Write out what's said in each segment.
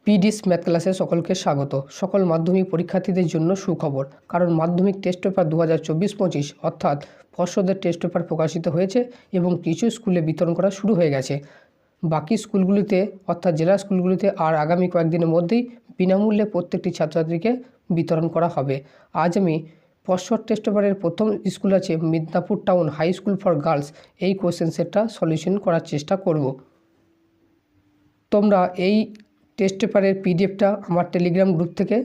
পিডিস math ক্লাসে সকলকে স্বাগত। সকল মাধ্যমিক পরীক্ষার্থীদের জন্য সুখবর, কারণ মাধ্যমিক টেস্ট পেপার 2024-25 অর্থাৎ পর্ষদের টেস্ট পেপার প্রকাশিত হয়েছে এবং কিছু স্কুলে বিতরণ করা শুরু হয়ে গেছে। বাকি স্কুলগুলিতে অর্থাৎ জেলা স্কুলগুলিতে আর আগামী কয়েকদিনের মধ্যেই বিনামূল্যে প্রত্যেকটি ছাত্রছাত্রীকে বিতরণ করা হবে। আজ আমি পর্ষদ টেস্ট পেপারের প্রথম স্কুল আছে Midnapore town high school for girls, এই কোশ্চেন সেটটা সলিউশন করার চেষ্টা করব। তোমরা এই টেস্ট পেপারের পিডিএফটা আমার টেলিগ্রাম গ্রুপ থেকে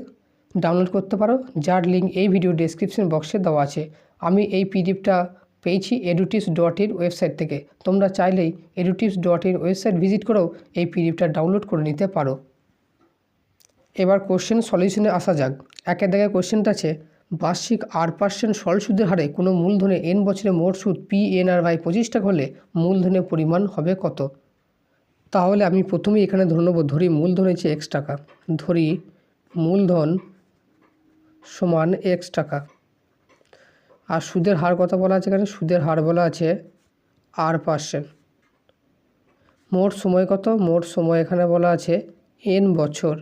ডাউনলোড করতে পারো, যার লিঙ্ক এই ভিডিও ডেসক্রিপশন বক্সে দেওয়া আছে। আমি এই পিডিএফটা পেয়েছি edutips.in ওয়েবসাইট থেকে। তোমরা চাইলেই edutips.in ওয়েবসাইট ভিজিট করেও এই পিডিএফটা ডাউনলোড করে নিতে পারো। এবার কোশ্চেন সলিউশনে আসা যাক। একের দাগে কোশ্চেনটা আছে, বার্ষিক 8% সরল সুদের হারে কোনো মূলধনে n বছরে মোট সুদ PNR/25 টাকা হলে মূলধনের পরিমাণ হবে কত? তাহলে আমি প্রথমেই এখানে ধরি মূলধন হচ্ছে x টাকা। ধরি মূলধন সমান x টাকা। আর সুদের হার কত বলা আছে এখানে? সুদের হার বলা আছে 8%। মোট সময় কত? মোট সময় এখানে বলা আছে n বছর।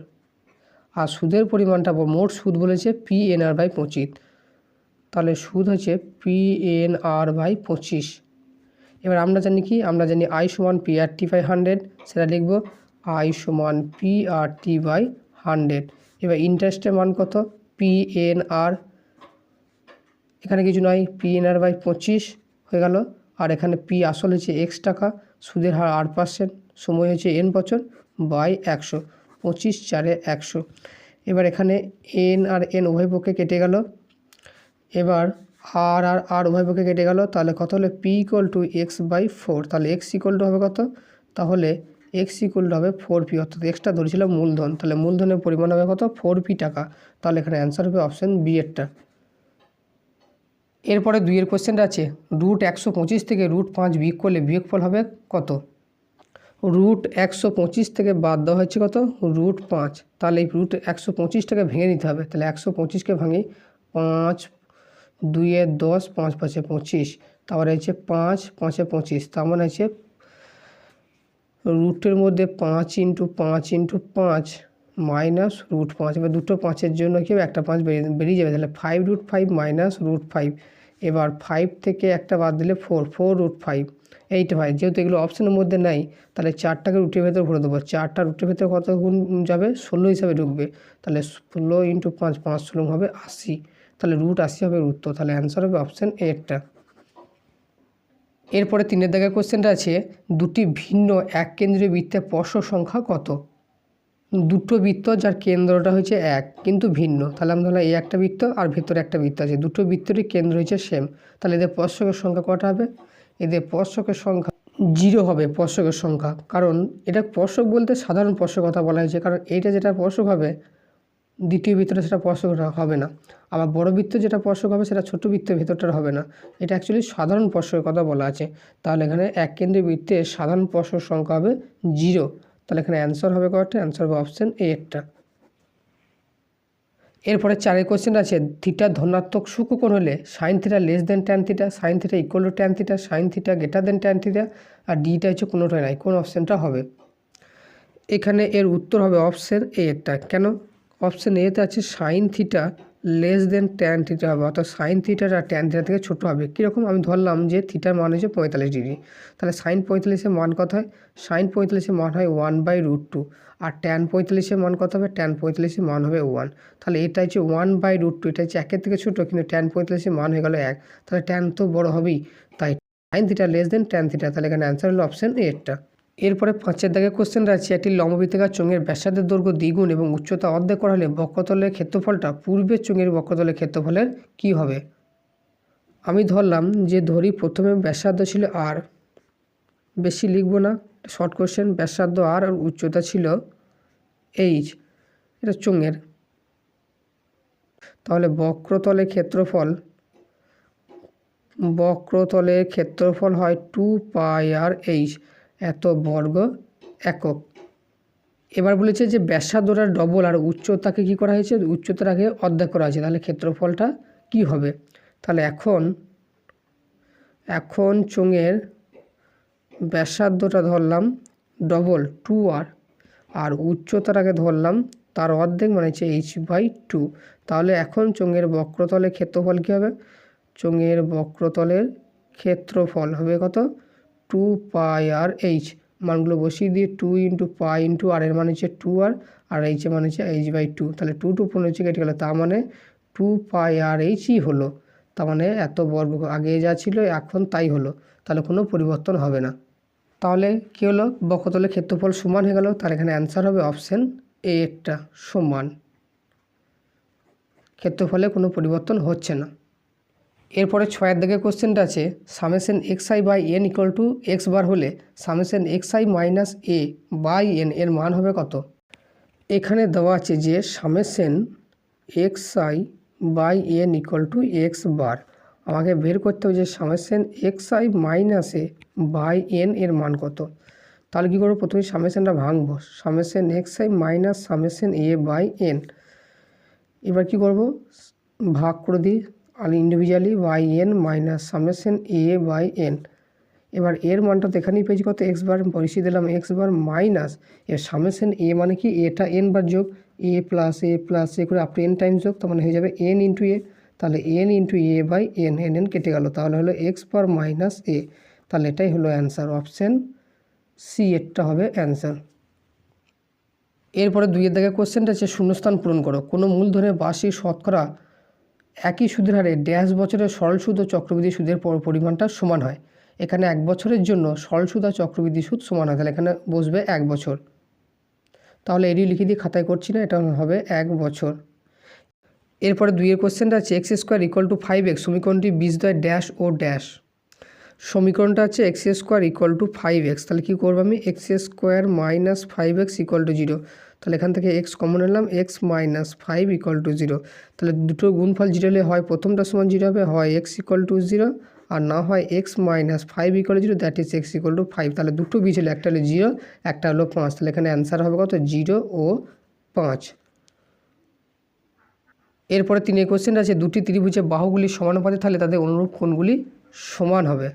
আর সুদের পরিমাণটা মোট সুদ বলেছে PNR/25। তাহলে সুদ হচ্ছে PNR/25। এবার আমরা জানি কি? আমরা জানি I সমান PRT/100, সেটা লিখব I সমান PRT/100। এবার ইন্টারেস্টের মান কত? PNR, এখানে কিছু নয়, PNR/25 হয়ে গেল। আর এখানে P আসল হচ্ছে x টাকা, সুদের হার 8%, সময় হচ্ছে n বছর বাই 100, 25 4 100। এবার এখানে n আর n উভয় পক্ষে কেটে গেল। এবার আর উভয় পক্ষে কেটে গেল। তাহলে কত হলে P = x/4। তাহলে x = হবে কত? তাহলে x = হবে 4p, অর্থাৎ এক্সটা ধরেছিলাম মূলধন। তাহলে মূলধনের পরিমাণ হবে কত? 4p টাকা। তাহলে এখানে অ্যান্সার হবে অপশান বি এরটা। এরপরে 2-এর কোশ্চেনটা আছে, √125 থেকে √5 বিয়োগ করলে বিয়োগফল হবে কত? √125 থেকে বাদ দেওয়া হচ্ছে কত? √5। তাহলে এই √125টাকে ভেঙে নিতে হবে। তাহলে 125কে ভাঙি, 5 2 এ 10, 5 5 এ 25, তারপরে হচ্ছে 5 5 এ 25, তার মানে হচ্ছে রুটের মধ্যে 5 × 5 × 5 মাইনাস √5। এবার দুটো 5-এর জন্য কি হবে? একটা 5 বেরিয়ে যাবে। তাহলে 5√5 মাইনাস √5। এবার 5 থেকে একটা বাদ দিলে 4√5। এইটা হয়, যেহেতু এগুলো অপশানের মধ্যে নাই, তাহলে 4টাকে রুটের ভেতরে ভরে দেবো। 4টা রুটের ভেতরে কত গুণ যাবে? 16 হিসাবে ঢুকবে। তাহলে 16 × 5, 5 16 হবে 80। তাহলে √80 হবে উত্তর। তাহলে অ্যান্সার হবে অপশান এরটা। এরপরে 3-এর দাগের কোশ্চেনটা আছে, দুটি ভিন্ন এক কেন্দ্রীয় বৃত্তের স্পর্শক সংখ্যা কত? দুটো বৃত্ত যার কেন্দ্রটা হচ্ছে এক কিন্তু ভিন্ন। তাহলে আমরা ধরলাম এই একটা বৃত্ত আর ভেতরে একটা বৃত্ত আছে, দুটো বৃত্তেরই কেন্দ্র হচ্ছে সেম। তাহলে এদের স্পর্শকের সংখ্যা কটা হবে? এদের স্পর্শকের সংখ্যা 0 হবে। স্পর্শকের সংখ্যা, কারণ এটা স্পর্শক বলতে সাধারণ স্পর্শক কথা বলা হয়েছে, কারণ এইটা যেটা স্পর্শক হবে দ্বিতীয় বৃত্তটা সেটা স্পর্শক হবে না। আবার বড় বৃত্ত যেটা স্পর্শক হবে সেটা ছোট বৃত্তের ভেতরটার হবে না। এটা অ্যাকচুয়ালি সাধারণ স্পর্শকের কথা বলা আছে। তাহলে এখানে এক কেন্দ্রীয় বৃত্তের সাধারণ স্পর্শক সংখ্যা হবে 0। তাহলে এখানে অ্যান্সার হবে কয়টা? অ্যান্সার হবে অপশান এরটা। এরপরে 4-এর কোশ্চেন আছে, থিটা ধনাত্মক সূক্ষ্মকোণ হলে sin θ tan θ, sin θ = tan θ, sin θ tan θ, আর ডিটা হচ্ছে কোনোটাই নাই। কোন অপশানটা হবে? এখানে এর উত্তর হবে অপশান এরটা। কেন? অপশান এতে আছে sin θ tan θ হবে, অর্থাৎ sin θ tan θ থেকে ছোটো হবে। কীরকম? আমি ধরলাম যে থিটার মান হচ্ছে 45 ডিগ্রি, তাহলে sin 45-এর মান কত হয়? sin 45-এর মান হয় 1/√2। আর tan 45-এর মান কত হবে? tan 45-এর মান হবে 1। তাহলে এটা হচ্ছে 1/√2, এটা হচ্ছে 1-এর থেকে ছোটো, কিন্তু tan 45-এর মান হয়ে গেল 1। তাহলে tan তো বড় হবেই, তাই sin θ tan θ। তাহলে এখানে অ্যান্সার হলো অপশান এরটা। এরপরে 5-এর দাগে কোশ্চেনটা আছে, একটি লম্ববৃত্তাকার চোঙের ব্যাসার্ধের দৈর্ঘ্য দ্বিগুণ এবং উচ্চতা অর্ধেক করা হলে বক্রতলের ক্ষেত্রফলটা পূর্বের চোঙের বক্রতলের ক্ষেত্রফলের কি হবে? আমি ধরলাম যে প্রথমে ব্যাসার্ধ ছিল r, বেশি লিখব না, শর্ট কোশ্চেন। ব্যাসার্ধ r আর উচ্চতা ছিল h, এটা চোঙের। তাহলে বক্রতলের ক্ষেত্রফল হয় 2πr/h, এত বর্গ একক। এবার বলেছে যে ব্যাসার্ধটার ডবল আর উচ্চতাকে কি করা হয়েছে? উচ্চতাটাকে অর্ধেক করা হয়েছে। তাহলে ক্ষেত্রফলটা কি হবে? তাহলে এখন চোঙের ব্যাসার্ধটা ধরলাম ডবল 2r, আর উচ্চতাটাকে ধরলাম তার অর্ধেক মানে হচ্ছে h/2। তাহলে এখন চোঙের বক্রতলের ক্ষেত্রফল কী হবে? চোঙের বক্রতলের ক্ষেত্রফল হবে কত? 2πr/h। মানগুলো বসিয়ে দিয়ে 2 × π × r এর মানে হচ্ছে 2r আর h এর মানে হচ্ছে h/2। তাহলে 2 2 15 হচ্ছে কেটে গেলো, তার মানে 2πr/hই হলো। তার মানে এত বর্গ আগে যা ছিল এখন তাই হলো, তাহলে কোনো পরিবর্তন হবে না। তাহলে কী হলো? বক্রতলের ক্ষেত্রফল সমান হয়ে গেল। তাহলে এখানে অ্যান্সার হবে অপশান এ একটা সমান, ক্ষেত্রফলে কোনো পরিবর্তন হচ্ছে না। এরপরে 6 দাগের কোশ্চেনটা আছে সামেশন xi/n = x বার হলে সামেশন xi - a/n এর মান হবে কত? এখানে দেওয়া আছে যে সামেশন xi/n = x বার। আমাকে বের করতে হবে যে সামেশন xi - a/n এর মান কত। তাহলে কী করবো? প্রথমে সামেশনটা ভাঙবো, সামেশন xi - সামেশন a/n। এবার কী করব? ভাগ করে দিই আর ইন্ডিভিজুয়ালি n - সামেশন a/n। এবার এর মানটা তো এখানেই পেয়েছি কত? x বার, বসিয়ে দিলাম x বার মাইনাস এর সামেশন a মানে কি? এটা n বার যোগ a + a করে আপ টু n টাইমস যোগ, তার মানে হয়ে যাবে n × a। তাহলে n × a/n, n কেটে গেল, তাহলে হলো x বার মাইনাস a। তাহলে এটাই হলো অ্যান্সার, অপশান সি এরটা হবে অ্যান্সার। এরপরে 2 দাগের কোশ্চেনটা হচ্ছে শূন্যস্থান পূরণ করো। কোনো মূলধনের বার্ষিক শতকরা একই সুদের হারে ড্যাশ বছরের সরল সুদ ও চক্রবৃদ্ধি সুদের পরিমাণটা সমান হয়। এখানে 1 বছরের জন্য সরল সুদ আর চক্রবৃদ্ধি সুদ সমান হয়, তাহলে এখানে বসবে 1 বছর। তাহলে এটি লিখে দিয়ে খাতায় করছি না, এটা হবে 1 বছর। এরপরে 2 এর কোশ্চেনটা আছে x² = 5x সমীকরণটি বীজদ্বয় ড্যাশ ও ড্যাশ। সমীকরণটা হচ্ছে x² = 5x। তাহলে কী করবো আমি? x² - 5x = 0। তাহলে এখান থেকে x কমন নিলাম, x - 5 = 0। তাহলে দুটো গুণফল 0 হলে হয় প্রথমটা সমান 0 হবে, হয় x = 0 আর না হয় x - 5 = 0, দ্যাট ইজ x = 5। তাহলে দুটো বীজ হলে একটা হলো 0 একটা হলো 5। তাহলে এখানে অ্যান্সার হবে কত? 0 ও 5। এরপরে 3 কোশ্চেন আছে দুটি ত্রিভুজের বাহুগুলি সমানুপাতে থাকলে তাদের অনুরূপ কোণগুলি সমান হবে।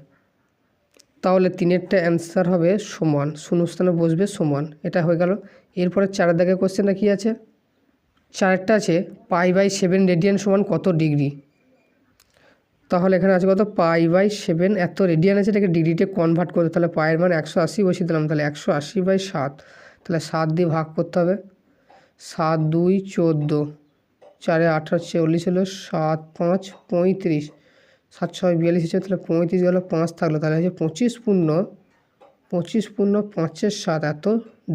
তাহলে 3-এরটা অ্যান্সার হবে সমান, শূন্যস্থানে বসবে সমান, এটা হয়ে গেল। এরপরে 4 দাগের কোশ্চেনটা কী আছে? 4টা আছে π/7 রেডিয়ান সমান কত ডিগ্রি। তাহলে এখানে আছে কত? π/7 এত রেডিয়ান আছে, এটাকে ডিগ্রিতে কনভার্ট করতে, তাহলে পায়ের মান 180 বসিয়ে দিলাম, তাহলে 180/7। তাহলে 7 দিয়ে ভাগ করতে হবে, 7 2 14, 4 18 40 হলো, 7 5 35, 7 6 42 হচ্ছে, তাহলে 35 গেল, 5 থাকলো, তাহলে হচ্ছে 25 × 5/7 এত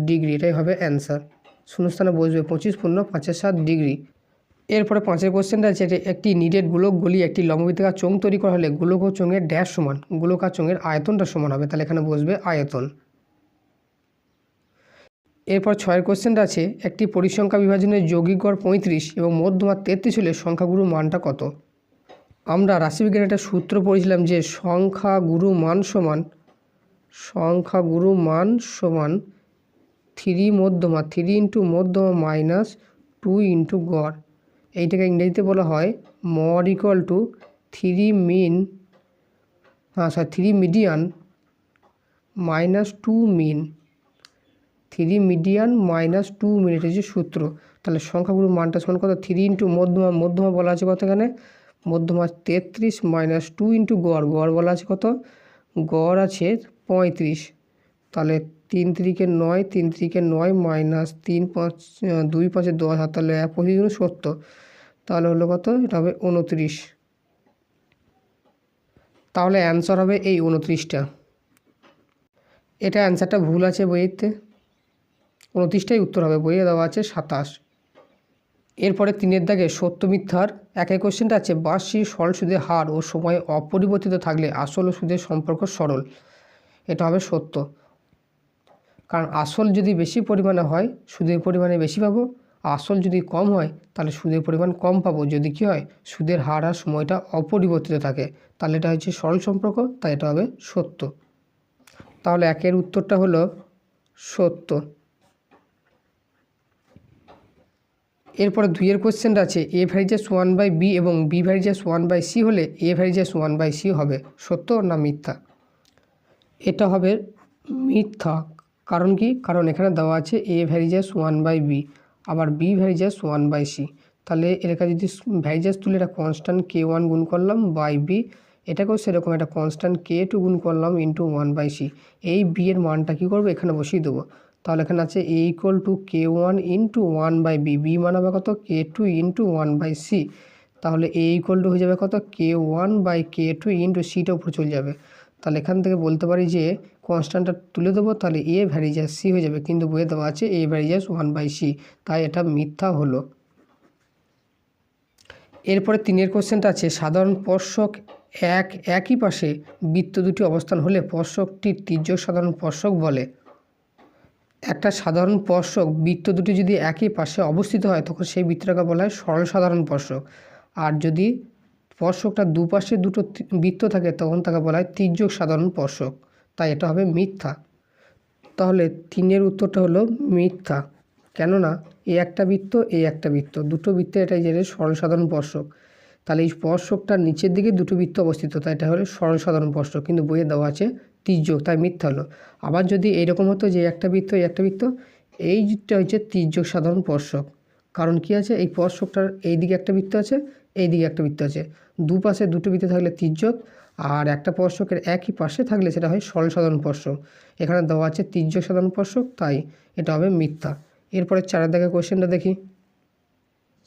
ডিগ্রি, এটাই হবে অ্যান্সার। শূন্যস্থানে বসবে 25 × 5/7 ডিগ্রি। এরপরে 5 কোশ্চেনটা আছে একটি নিডেড গোলক গলি একটি লম্ববৃত্তাকার চোঙ তৈরি করা হলে গোলক ও চোঙের ড্যাশ সমান, গোলক আর চোঙের আয়তনটা সমান হবে, তাহলে এখানে বসবে আয়তন। এরপর 6 কোশ্চেনটা আছে একটি পরিসংখ্যা বিভাজনের যৌগিক গড় 35 এবং মধ্যমা 33 হলে সংখ্যাগুরুর মানটা কত। আমরা রাশিবিজ্ঞানে একটা সূত্র পড়েছিলাম যে সংখ্যাগুরু মান সমান 3 মধ্যমা 3 × মধ্যমা মাইনাস 2 × গড়। এইটাকে ইংরেজিতে বলা হয় mod = 3 মিডিয়ান মাইনাস 2 মিন। 3 মিডিয়ান মাইনাস 2 মিন, এটা হচ্ছে সূত্র। তাহলে সংখ্যাগুরুর মানটা সমান কত? 3 × মধ্যমা বলা আছে কত? এখানে মধ্যমা 33 মাইনাস 2 × গড় বলা আছে কত? গড় আছে 35। তাহলে 3 3 9, 3 3 9 মাইনাস 3 5 2 5 10, তাহলে 25 × 70, তাহলে হলো কত? এটা হবে 29। তাহলে অ্যান্সার হবে এই 29টা। এটা অ্যান্সারটা ভুল আছে বইয়েতে, 29টাই উত্তর হবে, বইয়ে দেওয়া আছে 27। এরপরে 3 দাগে সত্য মিথ্যার 1 কোশ্চেনটা আছে বার্ষিক সরল সুদের হার ও সময় অপরিবর্তিত থাকলে আসল ও সুদের সম্পর্ক সরল, এটা হবে সত্য। কারণ আসল যদি বেশি পরিমাণে হয় সুদের পরিমাণে বেশি পাবো, আসল যদি কম হয় তাহলে সুদের পরিমাণ কম পাবো যদি কী হয়? সুদের হার আর সময়টা অপরিবর্তিত থাকে, তাহলে এটা হচ্ছে সরল সম্পর্ক, তাই এটা হবে সত্য। তাহলে 1-এর উত্তরটা হলো সত্য। এরপরে 2 কোশ্চেনটা আছে a = 1/b এবং b = 1/c হলে a = 1/c হবে, সত্য না মিথ্যা? এটা হবে মিথ্যা, কারণ কি, কারণ এখানে দেওয়া আছে a ভ্যারিজাস 1/b, আবার b ভ্যারিজাস 1/c। তাহলে এলাকা যদি ভ্যারিজাস তুলে এটা কনস্ট্যান্ট k1 গুণ করলাম বাই b, এটাকেও সেরকম একটা কনস্ট্যান্ট k2 গুণ করলাম ইন্টু 1/c। এই b এর মানটা কী করবো, এখানে বসিয়ে দেবো। তাহলে এখানে আছে a equal to k1 into 1/b, b মান হবে কত k2 ইন্টু 1/c। তাহলে a ইকুয়াল টু হয়ে যাবে কত k1/k2 ইন্টু সিটা উপরে চলে যাবে। তাহলে এখান থেকে বলতে পারি যে কনস্ট্যান্টটা তুলে দেবো, তাহলে a ভ্যারিজাস c হয়ে যাবে, কিন্তু বইয়ে দেওয়া আছে a ভ্যারিজাস 1/c, তাই এটা মিথ্যা হলো। এরপরে 3 কোশ্চেনটা আছে, সাধারণ স্পর্শক একই পাশে বৃত্ত দুটি অবস্থান হলে স্পর্শকটির তির্যক সাধারণ স্পর্শক বলে। একটা সাধারণ স্পর্শক বৃত্ত দুটি যদি একই পাশে অবস্থিত হয় তখন সেই বৃত্তটাকে বলা হয় সরল সাধারণ স্পর্শক। আর যদি স্পর্শকটা দুপাশে দুটো বৃত্ত থাকে তখন তাকে বলা হয় তির্যক সাধারণ স্পর্শক, তাই এটা হবে মিথ্যা। তাহলে 3 উত্তরটা হলো মিথ্যা, কেননা এ একটা বৃত্ত এ একটা বৃত্ত, দুটো বৃত্তে এটাই যে সরল সাধারণ স্পর্শক। তাহলে এই স্পর্শকটার নিচের দিকে দুটো বৃত্ত অবস্থিত, তাই এটা হলো সরল সাধারণ স্পর্শক, কিন্তু বইয়ে দেওয়া আছে তির্যক, তাই মিথ্যা হলো। আবার যদি এইরকম হতো যে একটা বৃত্ত এই একটা বৃত্ত, এইটা হচ্ছে তির্যক সাধারণ স্পর্শক। কারণ কি আছে, এই স্পর্শকটার এই দিকে একটা বৃত্ত আছে, এই দিকে একটা বৃত্ত আছে, দুপাশে দুটো বৃত্ত থাকলে তির্যক, আর একটা স্পর্শকের একই পাশে থাকলে সেটা হয় সরল সাধারণ স্পর্শক। এখানে দেওয়া আছে তির্যক সাধারণ স্পর্শক, তাই এটা হবে মিথ্যা। এরপরে 4 দাগের কোশ্চেনটা দেখি।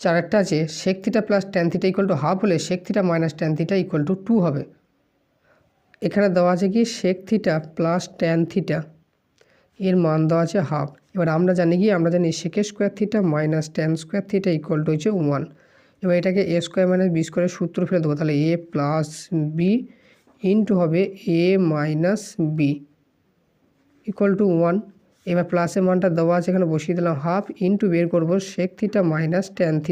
4টা আছে sec θ plus tan θ equal to half হলে sec θ minus tan θ equal to 2 হবে। এখানে দেওয়া আছে কি sec θ প্লাস tan θ, এর মান দেওয়া আছে হাফ। এবার আমরা জানি sec square θ minus tan square θ equal to হচ্ছে 1। এবার এটাকে a স্কোয়ার মাইনাস b স্কোয়ারের সূত্র ফেলে দেবো, তাহলে a প্লাস b ইন্টু হবে a minus b equal to 1। এবার প্লাসের মানটা দেওয়া আছে, এখানে বসিয়ে দিলাম হাফ ইন্টু বের করবো sec θ minus tan θ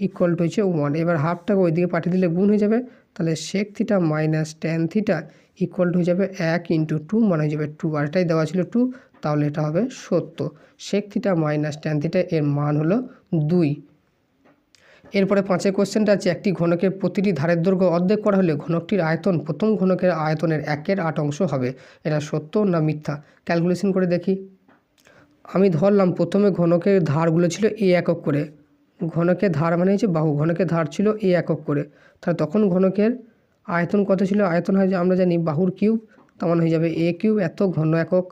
equal to হচ্ছে 1। এবার হাফটাকে ওইদিকে পাঠিয়ে দিলে গুণ হয়ে যাবে, তাহলে sec θ minus tan θ equal to হয়ে যাবে 1 ইন্টু 2 মানে হয়ে যাবে 2, আর এটাই দেওয়া ছিল 2, তাহলে এটা হবে সত্য। sec θ মাইনাস tan θ এর মান হলো 2। এরপরে 5 কোশ্চেনটা আছে, একটি ঘনকের প্রতিটি ধারের দৈর্ঘ্য অর্ধেক করা হলে ঘনকটির আয়তন প্রথম ঘনকের আয়তনের 1/8 অংশ হবে। এটা সত্য না মিথ্যা, ক্যালকুলেশন করে দেখি। আমি ধরলাম প্রথমে ঘনকের ধারগুলো ছিল a একক করে, ঘনকের ধার মানে হচ্ছে বাহু, ঘনকের ধার ছিল a একক করে, তাহলে তখন ঘনকের আয়তন কত ছিল, আয়তন হয় যে আমরা জানি বাহুর কিউব, তেমন হয়ে যাবে a কিউব এত ঘন একক।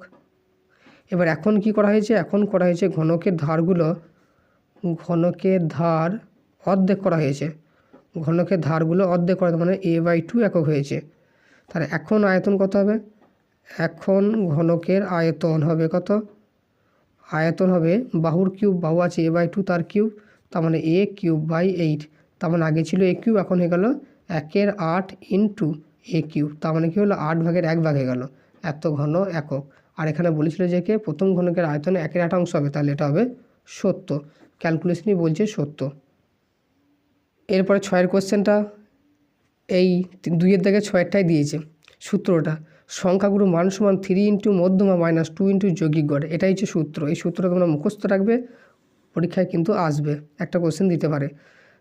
এবার এখন কি করা হয়েছে, এখন করা হয়েছে ঘনকের ধারগুলো, ঘনকের ধার অর্ধেক করা হয়েছে, ঘনকের ধারগুলো অর্ধেক করা মানে a/2 একক হয়েছে। তাহলে এখন আয়তন কত হবে, এখন ঘনকের আয়তন হবে কত, আয়তন হবে বাহুর কিউব, বাহু আছে a/2 তার কিউব, তার মানে a কিউব বাই 8, তার মানে আগে ছিল a কিউব এখন হয়ে গেল 1/8 ইন্টু a কিউব, তার মানে কী হলো 8/1 হয়ে গেল, এত ঘন একক। আর এখানে বলেছিল যে কে প্রথম ঘনকের আয়তনে 1/8 অংশ হবে, তাহলে এটা হবে সত্য, ক্যালকুলেশনই বলছে সত্য। এরপরে 6 কোশ্চেনটা, এই 2 দাগে 6টাই দিয়েছে সূত্রটা, সংখ্যাগুলো মান সমান 3 ইন্টু মধ্যমা মাইনাস 2 ইন্টু যৌগিক গড়, এটাই হচ্ছে সূত্র। এই সূত্রটা তোমরা মুখস্থ রাখবে, পরীক্ষায় কিন্তু আসবে, একটা কোশ্চেন দিতে পারে।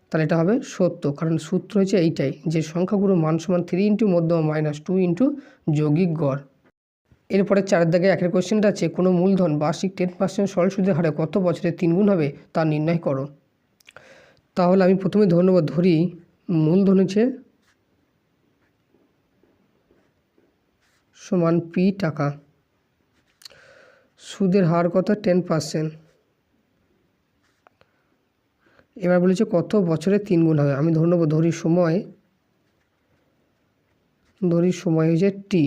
তাহলে এটা হবে সত্য, কারণ সূত্র হচ্ছে এইটাই যে সংখ্যাগুলো মান সমান 3 ইন্টু মধ্যমা মাইনাস 2 ইন্টু যৌগিক গড়। এরপরে 4 দাগে 1 কোশ্চেনটা আছে, কোনো মূলধন বার্ষিক 10% সরল সুদের হারে কত বছরে 3 গুণ হবে তা নির্ণয় করো। তাহলে আমি প্রথমে ধরি মূলধন হচ্ছে সমান পি টাকা, সুদের হার কত 10%। এবার বলেছে কত বছরে 3 গুণ হবে, আমি ধরি সময় হয়েছে টি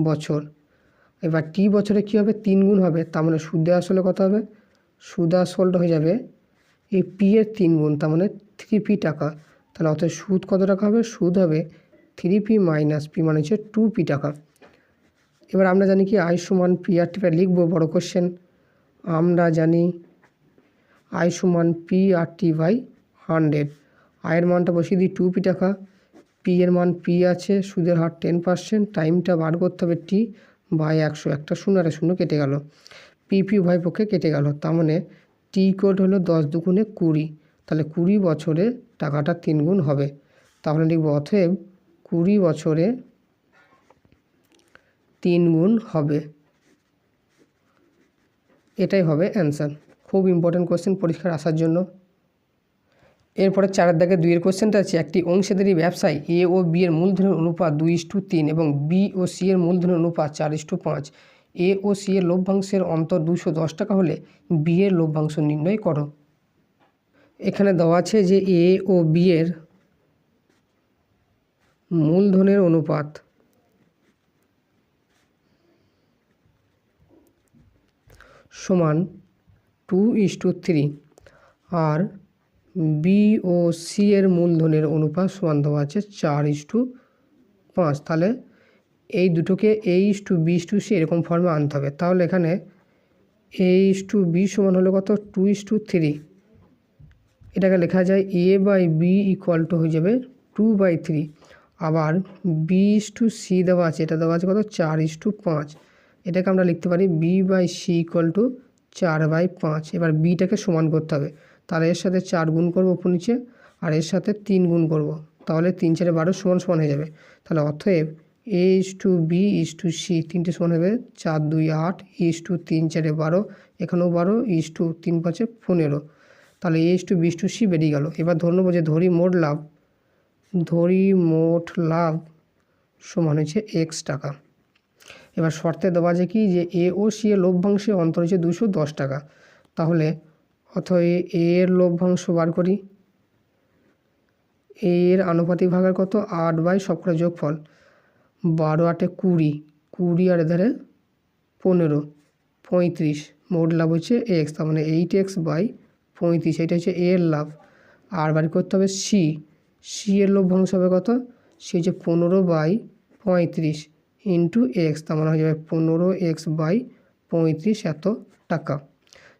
বছর। এবার টি বছরে কী হবে 3 গুণ হবে, তার মানে সুদে আসলে কত হবে, সুদ আসলটা হয়ে যাবে এই পি এর 3 গুণ, তার মানে 3p টাকা। তাহলে অর্থাৎ সুদ কত টাকা হবে, সুদ হবে 3p মাইনাস পি মানে হচ্ছে 2p টাকা। এবার আমরা জানি কি আই সমান পি আর টিটা লিখবো, বড় কোশ্চেন। আমরা জানি আই সমান পি আর টি বাই 100, আয়ের মানটা বসিয়ে দিই 2p টাকা, পি এর মান পি আছে, সুদের হার 10%, টাইমটা বার করতে হবে টি বাই 100, একটা শূন্য আর শূন্য কেটে গেল, পিপি উভয় পক্ষে কেটে গেল, তার মানে টি কোড হলো 10 দুগুণে 20, তাহলে 20 বছরে টাকাটা 3 গুণ হবে। তাহলে লিখব অতএব 20 বছরে 3 গুণ হবে। এটাই হবে অ্যান্সার। খুব ইম্পর্টেন্ট কোশ্চেন পরীক্ষার আসার জন্য। এরপরে 4 দাগে 2 কোশ্চেনটা আছে, একটি অংশীদারি ব্যবসায় এ ও বি এর মূলধনের অনুপাত 2:3 এবং বি ও সি এর মূলধনের অনুপাত 4:5। এ ও সি এর লভ্যাংশের অন্তর 210 টাকা হলে বি এর লভ্যাংশ নির্ণয় করো। এখানে দেওয়া আছে যে এ ও বি এর মূলধনের অনুপাত সমান 2:3 আর বি ও সি এর মূলধনের অনুপাত সমান দেওয়া আছে 4:5। তাহলে এই দুটোকে A:B:C এরকম ফর্মে আনতে হবে। তাহলে এখানে A:B সমান হলো কত, 2:3। এটাকে লেখা যায় A/B ইকুয়াল টু হয়ে যাবে 2/3। আবার B:C দেওয়া আছে, এটা দেওয়া আছে কত, 4:5। এটাকে আমরা লিখতে পারি B/C ইকুয়াল টু 4/5। এবার বিটাকে সমান করতে হবে, তাহলে এর সাথে 4 গুণ করবো উপর নিচে, আর এর সাথে 3 গুণ করব, তাহলে 3 4 12 সমান সমান হয়ে যাবে। তাহলে অতএব A:B:C তিনটে সমান হবে 4 2 8 3 4 12, এখানেও 12 3 5 15। তাহলে A:B:C বেরিয়ে গেল। এবার ধরে নেবো যে ধরি মোট লাভ সমান হচ্ছে X টাকা। এবার শর্তে দেওয়া আছে কি যে এ ও সি এর লভ্যাংশের অন্তর হচ্ছে 210 টাকা। তাহলে অথবা এ এর লভ্যাংশ বার করি। এ এর আনুপাতিক ভাগের কত, 8 সব করে যোগফল 12 8 20, 20 আর এধারে 15, 35। মোট লাভ হচ্ছে X, তার মানে 8X/35। এটা হচ্ছে এ এর লাভ। আর বার করতে হবে সি এর লভ্যাংশ হবে কত, সি হচ্ছে 15/35 ইন্টু X, তার মানে হয়ে যাবে 15X/35 এত টাকা।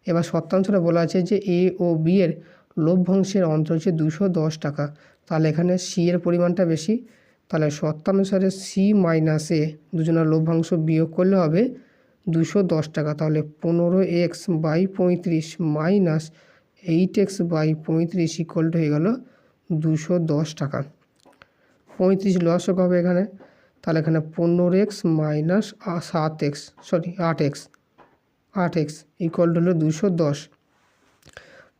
এবার শর্তাংশটা বলা আছে যে এ ও বি এর লভ্যাংশের অন্তর হচ্ছে 210 টাকা। তাহলে এখানে সি এর পরিমাণটা বেশি, তাহলে শর্তানুসারে সি মাইনাস এ দুজনের লভ্যাংশ বিয়োগ করলে হবে 210 টাকা। তাহলে 15X/35 minus 8X/35 equal to হয়ে গেল 210 টাকা। 35 লসক হবে এখানে, তাহলে এখানে 15X minus 8X equal to হলো 210।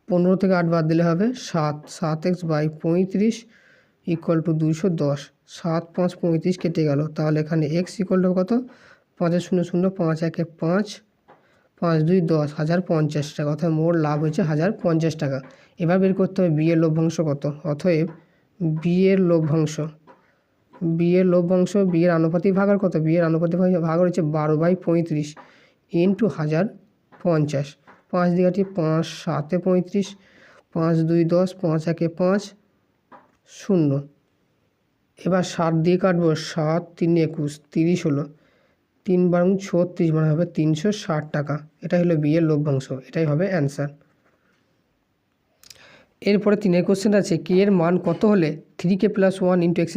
15 থেকে 8 বাদ দিলে হবে 7X/35 ইকুয়াল টু 210। 7 5 35 কেটে গেল, তাহলে এখানে X ইকুয়াল টু কত, 5 0 0 5 1 5 5 2 10, 1050 টাকা। অর্থাৎ মোট লাভ হচ্ছে 1050 টাকা। এবার বের করতে হবে বি এর লভ্যাংশ কত। অতএব বি এর লভ্যাংশ বি এর আনুপাতিক ভাগ আর কত, বি এর আনুপাতিক ভাগ হচ্ছে 12/35 ইন্টু 1050। 5 দিঘাটি 5 7 35, 5 2 10, 5 1 5 0। এবার 7 দিয়ে কাটবো, 7 3 21 30 হলো, 3 বারং 36 মানে হবে 360 টাকা। এটাই হলো বি এর লভ্যাংশ, এটাই হবে অ্যান্সার। এরপরে 3 কোশ্চেন আছে, কে এর মান কত হলে 3k + 1 × x²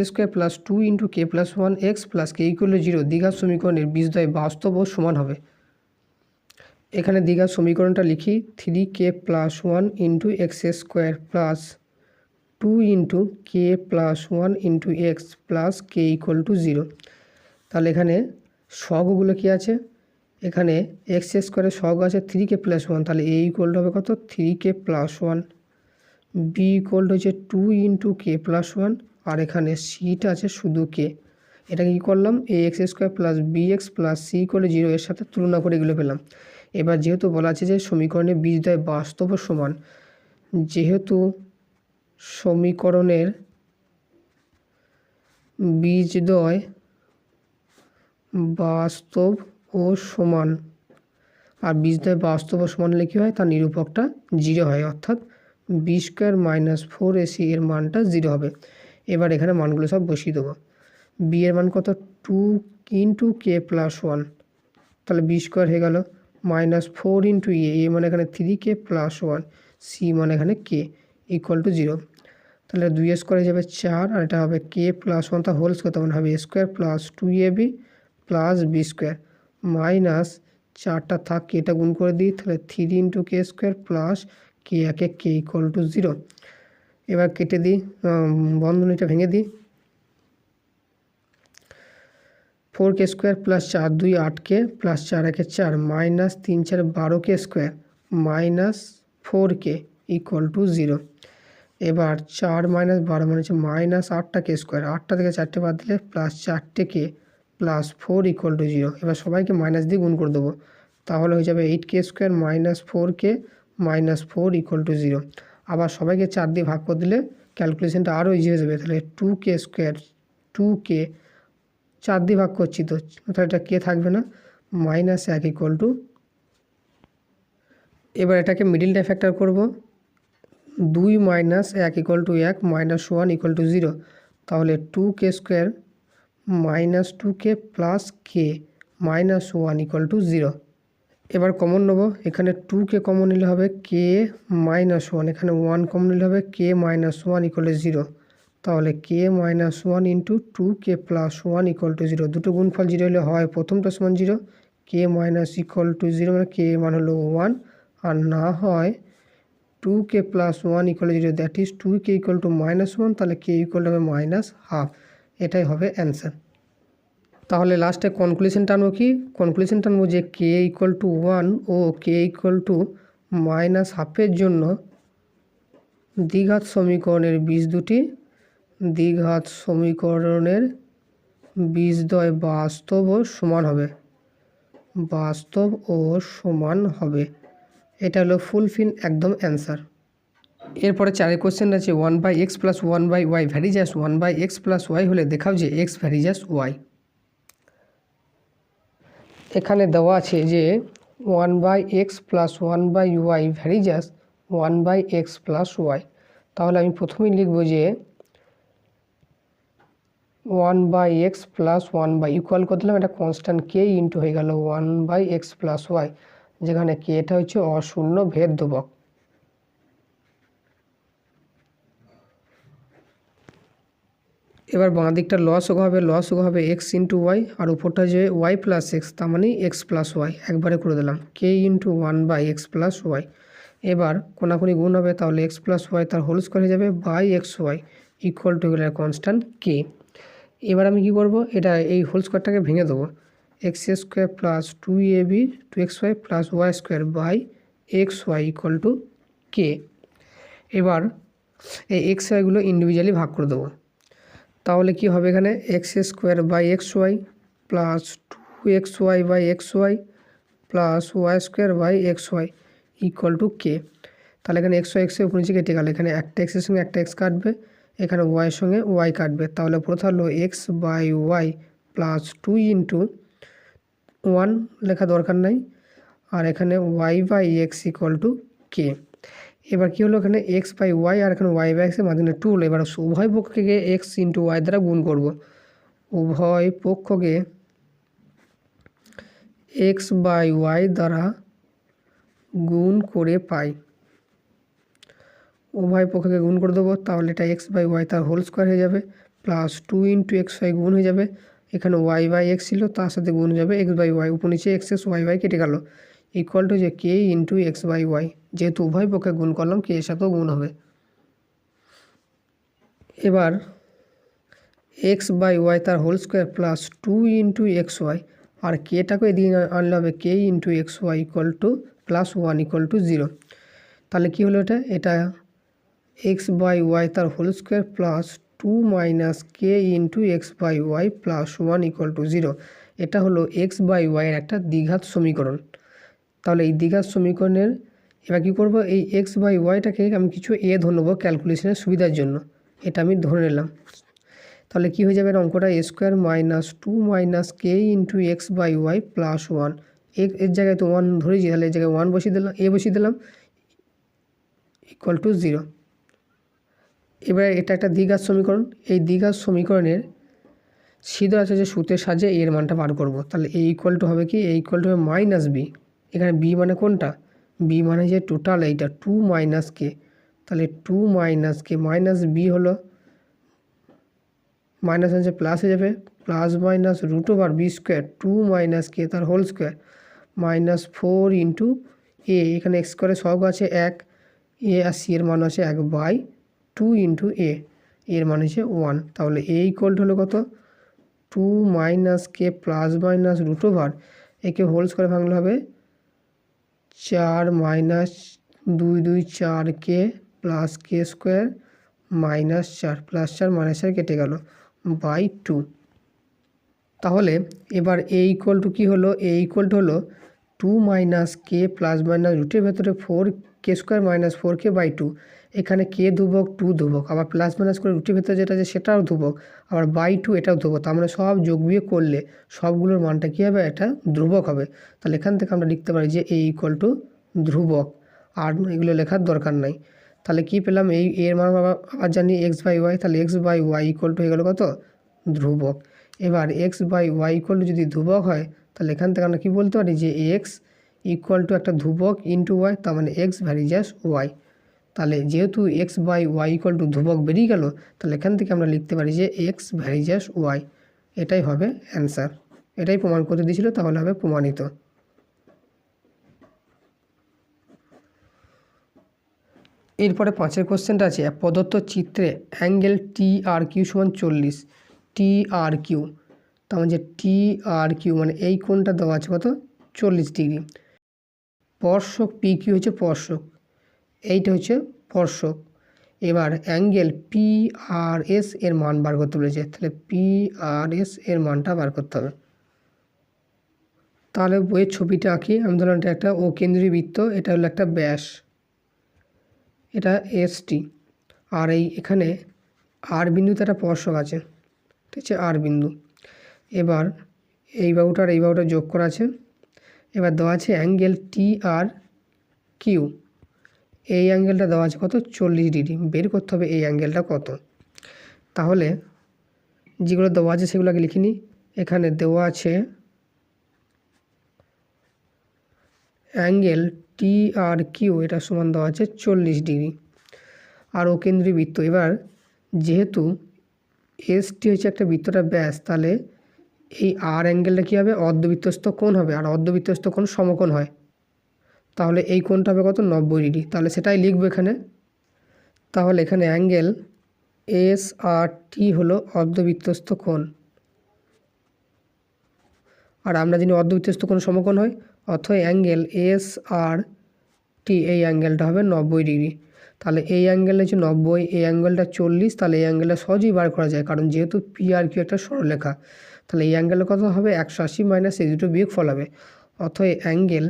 + 2 × k + 1x + k = 0 দ্বিঘাত সমীকরণের বীজদ্বয় বাস্তব ও সমান হবে। এখানে দ্বিঘাত সমীকরণটা লিখি, 3k + 1 × x² + 2 × k + 1 × x + k = 0। তাহলে এখানে সহগগুলো কি আছে, এখানে x² এর সহগ আছে 3k + 1, তাহলে a ইকুয়াল টু হবে কত, 3k + 1। b ইকুয়াল টু হচ্ছে 2 × k + 1, আর এখানে সিটা আছে শুধু k। এটাকে কী করলাম, ax² + bx + c = 0 এর সাথে তুলনা করে এগুলো পেলাম। এবার যেহেতু বলা আছে যে সমীকরণের বীজদ্বয় বাস্তব ও সমান, যেহেতু সমীকরণের বীজদ্বয় বাস্তব ও সমান, আর বীজদ্বয় বাস্তব ও সমান হলে কী হয়, তার নিরূপকটা 0 হয়, অর্থাৎ b² - 4ac এর মানটা 0 হবে। এবার এখানে মানগুলো সব বসিয়ে দেবো। বি এর মান কত, 2 × k + 1, তাহলে b² হয়ে গেল, -4 × a মানে এখানে 3k + 1, c মানে এখানে k ইকুয়াল টু 0। তাহলে 2a² হয়ে যাবে 4, আর এটা হবে k + 1 তা হোল স্কোয়ার, মানে হবে a² + 2ab + b² মাইনাস 4টা থাক, কেটা গুণ করে দিই, তাহলে 3 × k² + k একে k ইকুয়াল টু 0। এবার কেটে দিই, বন্ধনীটা ভেঙে দিই। 4k² plus 4 2 8k plus 4 1 4 minus 3 4 12k² minus 4k equal to 0। এবার 4 মাইনাস 12 মানে হচ্ছে মাইনাস 8টা k², 8টা থেকে 4টে বাদ দিলে plus 4k plus 4 equal to 0। এবার সবাইকে মাইনাস দিয়ে গুণ করে দেবো, তাহলে হয়ে যাবে 8k² minus 4k minus 4 equal to 0। আবার সবাইকে 4 দিয়ে ভাগ করে দিলে ক্যালকুলেশনটা আরও ইজি হয়ে যাবে। তাহলে 2k², 2k 4 দিয়ে ভাগ করছি তো, তাহলে এটা কে থাকবে না, মাইনাস 1 ইকুয়াল টু। এবার এটাকে মিডিলটা ফ্যাক্টর করব, 2 minus 1 equal to 1 minus 1 equal to 0। তাহলে 2k² minus 2k plus k minus 1 equal to 0। এবার কমন নেব, এখানে 2k কমন নিলে হবে k মাইনাস 1, এখানে 1 কমন নিলে হবে k মাইনাস 1 ইকুয়াল টু 0। তাহলে k minus 1 into 2k plus 1 equal to 0। দুটো গুণফল 0 হলে হয় প্রথমটা সমান 0, k মাইনাস ইকুয়াল টু 0 মানে k মান হলো 1, আর না হয় 2k plus 1 equal to 0, that is 2k equal to minus 1, তাহলে k ইকুয়াল হবে মাইনাস হাফ। এটাই হবে অ্যান্সার। তাহলে লাস্টে কনক্লুশন টানবো কি, কনক্লুশন টানবো যে k ইকুয়াল টু 1 ও k ইকুয়াল টু মাইনাস হাফের জন্য দ্বিঘাত সমীকরণের বীজদ্বয় বাস্তব ও সমান হবে, বাস্তব ও সমান হবে। এটা হলো ফুলফিল একদম অ্যান্সার। এরপরে 4 কোশ্চেন আছে 1/x plus 1/y varies as 1/x plus y হলে দেখাও যে x ভ্যারিজাস y। এখানে দেওয়া আছে যে 1/x plus 1/y varies as 1/x plus y। তাহলে আমি প্রথমেই লিখব যে 1/x প্লাস 1/, ইকুয়াল করে দিলাম, এটা কনস্ট্যান্ট k ইন্টু হয়ে গেল 1/x প্লাস y, যেখানে k এটা হচ্ছে অশূন্য ভেদ ধ্রুবক। এবার বাঁ দিকটা লসগু হবে x ইন্টু ওয়াই, আর উপরটা যে y প্লাস এক্স, তার মানে x প্লাস ওয়াই, একবারে করে দিলাম k into 1/x plus Y. এবার কোনাকুনি গুণ হবে, তাহলে x প্লাস ওয়াই তার হোল স্কোয়ার হয়ে যাবে বাই xy ইকুয়াল টু গেলে কনস্ট্যান্ট k। এবার আমি কি করব, এটা এই হোল স্কোয়ারটাকে ভেঙে দেবো, x² plus 2ab 2xy plus y² by xy equal to k। এবার এই xyগুলো ইন্ডিভিজুয়ালি ভাগ করে দেবো, তাহলে কি হবে, এখানে x² by xy plus 2xy by xy plus y² by xy equal to k। তাহলে এখানে xy উপর নিচে কেটে গেল, এখানে একটা x এর সঙ্গে একটা x কাটবে, এখানে y এর সঙ্গে y কাটবে, তাহলে প্রথম হলো x by y plus 2 into 1 লেখা দরকার নাই, আর এখানে y by x equal to k। এবার কী হলো, এখানে x বাই ওয়াই আর এখানে y বাই এক্সের মাধ্যমে 2 হলো। এবার উভয় পক্ষকে x ইন্টু ওয়াই দ্বারা গুণ করব, উভয় পক্ষকে x বাই ওয়াই দ্বারা গুণ করে পাই, উভয় পক্ষকে গুণ করে দেবো, তাহলে এটা x বাই ওয়াই তার হোল স্কোয়ার হয়ে যাবে প্লাস 2 ইন্টু xy গুণ হয়ে যাবে, এখানে y বাই এক্স ছিল তার সাথে গুণ হয়ে যাবে x বাই ওয়াই, উপর নিচে x y কেটে গেল ইকুয়াল টু যে k into x by Y, যেহেতু উভয় পক্ষে গুণ করলাম k এর সাথেও গুণ হবে। এবার x বাই ওয়াই তার whole square plus 2 into xy, আর কেটাকে এদিকে আনলে হবে k ইন্টু xy equal to plus 1 equal to 0। তাহলে কী হলো, এটা x বাই ওয়াই তার whole square plus 2 minus k into x by Y plus 1 equal to 0। এটা হলো x বাই ওয়াইয়ের একটা দ্বিঘাত সমীকরণ। তাহলে এই দ্বিঘাত সমীকরণের এবার কী করবো, এই x বাই ওয়াইটাকে আমি কিছু ধরে নেবো ক্যালকুলেশনের সুবিধার জন্য, এটা আমি ধরে নিলাম। তাহলে কী হয়ে যাবে, অঙ্কটা a² minus 2 minus k into x by Y plus 1, এর জায়গায় তো 1 ধরেছি, তাহলে এই জায়গায় 1 বসিয়ে দিলাম, বসিয়ে দিলাম ইকুয়াল টু 0। এবার এটা একটা দ্বিঘাত সমীকরণ, এই দ্বিঘাত সমীকরণের সিদ্ধ আছে যে সূত্রের সাহায্যে এর মানটা বার করব। তাহলে a ইকুয়াল টু হবে কি, a ইকুয়াল টু হবে মাইনাস বি, এখানে b মানে কোনটা, b মানে যে টোটাল এইটা 2 মাইনাস k, তাহলে 2 মাইনাস k মাইনাস b হলো মাইনাস আছে প্লাস হয়ে যাবে, plus minus root over b² 2 minus k তার whole square minus 4 into a, এখানে x স্কোয়ারের সহগ আছে 1, a আর c এর মান আছে 1 বাই 2 ইন্টু a, এর মান হচ্ছে 1। তাহলে a ইকুয়াল টু হলো কত, two minus k plus minus root over একে হোল স্কোয়ার ভাঙলে হবে 4 মাইনাস 2 4 কে প্লাস কে স্কোয়ার মাইনাস 4 প্লাস 4 মাইনাস 4 কেটে গেল বাই 2। তাহলে এবার এ ইকুয়াল টু কী হলো, এ ইকুয়াল টু হলো 2 মাইনাস কে প্লাস মাইনাস রুটের ভেতরে 4 কে স্কোয়ার মাইনাস 4 কে বাই 2। এখানে কে ধ্রুবক 2 ধ্রুবক, আবার প্লাস মাইনাস করে রুটের ভেতরে যেটা আছে সেটাও ধ্রুবক, আবার বাই 2 এটাও ধ্রুবক। তার মানে সব যোগ বিয়োগ করলে সবগুলোর মানটা কী হবে, এটা ধ্রুবক হবে। তাহলে এখান থেকে আমরা লিখতে পারি যে এ ইকুয়াল টু ধ্রুবক, আর এগুলো লেখার দরকার নাই। তাহলে কি পেলাম, এই এর মান আবার জানি এক্স বাই ওয়াই, তাহলে X by Y equal to হয়ে গেল কত, ধ্রুবক। এবার X by Y equal to যদি ধ্রুবক হয় তাহলে এখান থেকে আমরা কী বলতে পারি যে এক্স ইকুয়াল টু একটা ধ্রুবক ইন্টু ওয়াই, তার মানে এক্স ভ্যারিজাস ওয়াই। তাহলে যেহেতু X by Y equal to ধ্রুবক বেরিয়ে গেল, তাহলে এখান থেকে আমরা লিখতে পারি যে এক্স ভ্যারিজাস ওয়াই, এটাই হবে অ্যান্সার। এটাই প্রমাণ করতে দিয়েছিল, তাহলে হবে প্রমাণিত। এরপরে 5 কোশ্চেনটা আছে, প্রদত্ত চিত্রে অ্যাঙ্গেল টি আর কিউ সমান 40, টি আর কিউ, তার মানে যে টি আর কিউ মানে এই কোণটা দেওয়া আছে কত, 40 ডিগ্রি। স্পর্শক পি কিউ হচ্ছে স্পর্শক, এইটা হচ্ছে স্পর্শক। এবার অ্যাঙ্গেল পি আর এস এর মান বার করতে বলেছে, তাহলে পি আর এস এর মানটা বার করতে হবে। তাহলে বইয়ের ছবিটা আঁকি আমি, ধরলাম এটা একটা ও কেন্দ্রীয় বৃত্ত, এটা হলো একটা ব্যাস, এটা এসটি, আর এখানে আর বিন্দুতে একটা স্পর্শক আছে, ঠিক আছে, আর বিন্দু। এবার এই বাহুটা যোগ করা আছে। এবার দেওয়া আছে অ্যাঙ্গেল টি আর কিউ, এই অ্যাঙ্গেলটা দেওয়া আছে কত, 40 ডিগ্রি। বের করতে হবে এই অ্যাঙ্গেলটা কত। তাহলে যেগুলো দেওয়া আছে সেগুলোকে লিখে নিই। এখানে দেওয়া আছে অ্যাঙ্গেল টি আর কিউ, এটা সমান দেওয়া আছে 40 ডিগ্রি, আর ও কেন্দ্রীয় বৃত্ত। এবার যেহেতু এসটি হচ্ছে একটা বৃত্তটা ব্যাস, তাহলে এই আর অ্যাঙ্গেলটা কী হবে, অর্ধবৃত্তস্থ কোণ হবে, আর অর্ধবৃত্তস্থ কোণ সমকোণ হয়। তাহলে এই কোণটা হবে কত, 90 ডিগ্রি। তাহলে সেটাই লিখবো এখানে। তাহলে এখানে অ্যাঙ্গেল এস আর টি হলো অর্ধবৃত্তস্থ কোণ, আর আমরা জানি অর্ধবৃত্তস্থ কোণ সমকোণ হয়, অথবা অ্যাঙ্গেল এস আর টি এই অ্যাঙ্গেলটা হবে 90 ডিগ্রি। তাহলে এই অ্যাঙ্গেল হচ্ছে 90, এই অ্যাঙ্গেলটা 40, তাহলে এই অ্যাঙ্গেলটা সহজেই বার করা যায়, কারণ যেহেতু পি আর কিউ একটা সরলরেখা। তাহলে এই অ্যাঙ্গেলের কত হবে, 180 মাইনাস এই দুটো বিয়োগফল হবে, অথবা অ্যাঙ্গেল